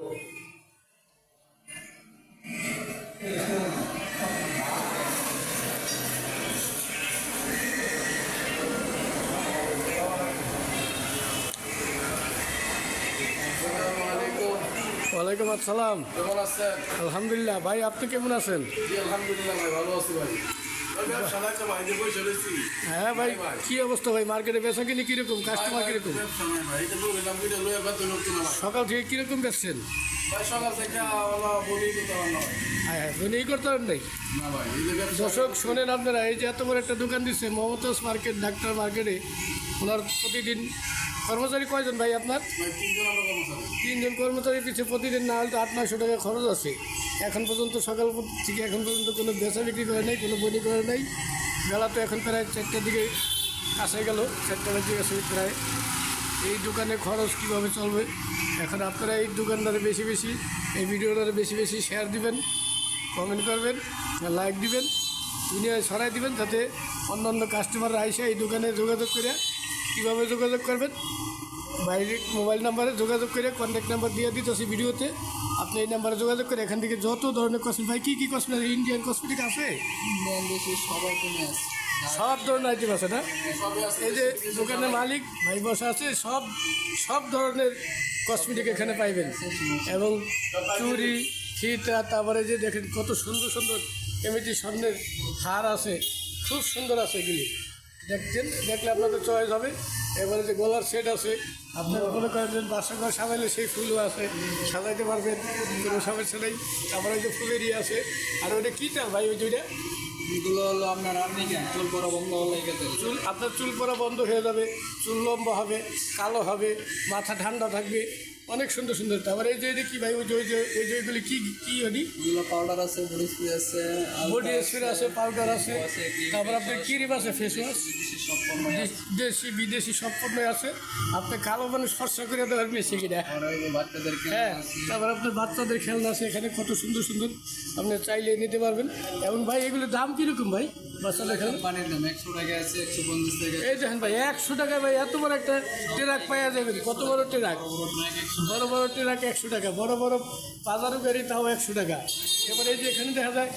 ওয়ালাইকুম আসসালাম। কেমন আছেন? আলহামদুলিল্লাহ। ভাই আপনি কেমন আছেন? জি আলহামদুলিল্লাহ ভাই, ভালো আছি ভাই। ব্যবসা লাগছে ভাই, যে বসে রয়েছি। হ্যাঁ ভাই, কি অবস্থা ভাই? মার্কেটে বেচা কিনি কিরকম, কাস্টমার কিরকম? ব্যবসা নাই ভাই, এটা বললাম দুইটা লয়ে বেতন হচ্ছে না ভাই। সকাল থেকে কিরকম বেচছেন? ভাই সকাল থেকে ওলা বলি করতে পারলাম না ভাই। হ্যাঁ হ্যাঁ, এই করতে পারেন নাই। না ভাই, এই যে ব্যবসা দর্শক শোনেন, আপনারা এই যে এত বড় একটা দোকান দিচ্ছে মমতাজ মার্কেট, ডাক্তার মার্কেটে, ওনার প্রতিদিন কর্মচারী কয়জন ভাই আপনার? ভাই 3 জন আমরা কর্মচারী। 3 জন কর্মচারী পিছিয়ে প্রতিদিন না হলে তো 800-900 টাকা খরচ আছে। এখন পর্যন্ত সকাল থেকে এখন পর্যন্ত কোনো বেচা বিক্রি করে নাই, কোনো বনি করে নাই। বেলা তো এখন প্রায় 4টার দিকে কাছে গেল, 4টা বাজে গেছে প্রায়। এই দোকানে খরচ কীভাবে চলবে? এখন আপনারা এই দোকানদারে বেশি বেশি, এই ভিডিওটারে বেশি বেশি শেয়ার দিবেন, কমেন্ট করবেন, লাইক দিবেন, দুনিয়ায় ছড়াই দিবেন, যাতে অন্যান্য কাস্টমাররা আইসে এই দোকানে যোগাযোগ করে। কীভাবে যোগাযোগ করবেন? বাইরে মোবাইল নাম্বারে যোগাযোগ করে, কন্ট্যাক্ট নাম্বার দিয়ে দিতেছি ভিডিওতে। আপনি এই নাম্বারে যোগাযোগ করে এখান থেকে যত ধরনের কসমেটিক, ভাই কী কী কসমেটিক, ইন্ডিয়ান কসমেটিক আছে? সবার কিনে আছে, সব ধরনের আইটেম আছে না? সবই আছে। এই যে দোকানের মালিক ভাই বসা আছে, সব সব ধরনের কসমেটিক এখানে পাইবেন। এবং চুড়ি, ফিতা, তারপরে যে দেখেন কত সুন্দর সুন্দর এমনি স্বর্ণের হার আছে, খুব সুন্দর আছে এগুলি। দেখলে আপনাদের চয়েস হবে। এবারে যে গলার সেট আছে, আপনারা মনে করেন বাসা ঘর সাজাইলে সেই ফুলও আছে, সাজাইতে পারবেন, কোনো সমস্যা নেই। তারপরে ওই যে ফুলেরই আছে। আর ওইটা কী চাল ভাই? ওই দুইটা এগুলো হলো আপনার আর্নিকা, চুল পরা বন্ধ হলে গেছে। চুল, আপনার চুল পরা বন্ধ হয়ে যাবে, চুল লম্বা হবে, কালো হবে, মাথা ঠান্ডা থাকবে, অনেক সুন্দর সুন্দর। তারপরে এই যে কী ভাই, ওই যে ওইগুলি কী কী হলি? এগুলো পাউডার আছে, বডি স্প্রে আছে, বডি স্প্রে আছে, পাউডার আছে, তারপর আপনার ক্রিম আছে, ফেস ওয়াশ, দেশি বিদেশি সব পণ্যই আছে। আপনি কালো মানুষ ফর্সা করে দেওয়ার বেশি কিনা। হ্যাঁ, তারপর আপনার বাচ্চাদের খেলনা আছে এখানে, কত সুন্দর সুন্দর, আপনি চাইলে নিতে পারবেন। এবং ভাই এগুলোর দাম কীরকম ভাই? বাচ্চাদের খেলনা পানির দাম 100 টাকা আছে, 150 টাকা। এই দেখেন ভাই, 100 টাকায় ভাই এত বড় একটা ট্রাক পাওয়া যাবেন। কত বড় ট্রাক? বড় বড় ট্রাক 100 টাকা, বড় বড় বাজারও গাড়ি তাও 100 টাকা। এবার এই যে এখানে দেখা যায়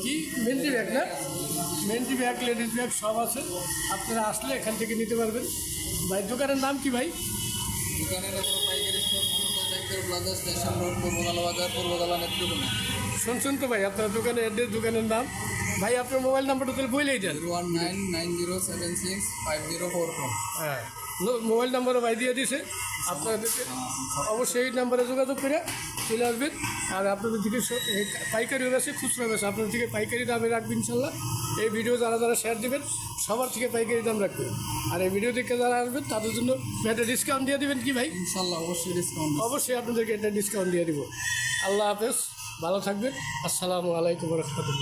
কি মেহেন্দি ব্যাগ, না মেহেন্দি ব্যাগ, লেডিস ব্যাগ সব আছে। আপনারা আসলে এখান থেকে নিতে পারবেন। ভাই দোকানের নাম কি ভাই? দোকানের পাইকারি store Momtaz doctor plaza, station road, Purbatola Bazar, Purbatola Netrokona. শুনছেন তো ভাই আপনার দোকানের অ্যাড্রেস, দোকানের নাম। ভাই আপনার মোবাইল নাম্বারটা তাহলে বলেই দেন। 01990765044। হ্যাঁ, মোবাইল নাম্বারও ভাই দিয়ে দিছে। আপনাদেরকে অবশ্যই এই নাম্বারে যোগাযোগ করে চলে আসবেন। আর আপনাদের থেকে পাইকারিও আছে, খুচরো আছে, আপনাদের থেকে পাইকারি দামে রাখবেন ইনশাল্লাহ। এই ভিডিও যারা যারা শেয়ার দেবেন সবার থেকে পাইকারি দাম রাখবেন। আর এই ভিডিও থেকে যারা আসবেন তাদের জন্য একটা ডিসকাউন্ট দিয়ে দেবেন কি ভাই? ইনশাল্লাহ অবশ্যই ডিসকাউন্ট, অবশ্যই আপনাদেরকে একটা ডিসকাউন্ট দিয়ে দিব। আল্লাহ হাফেজ, ভালো থাকবেন। আসসালামু আলাইকুম রহমতুল্লাহ।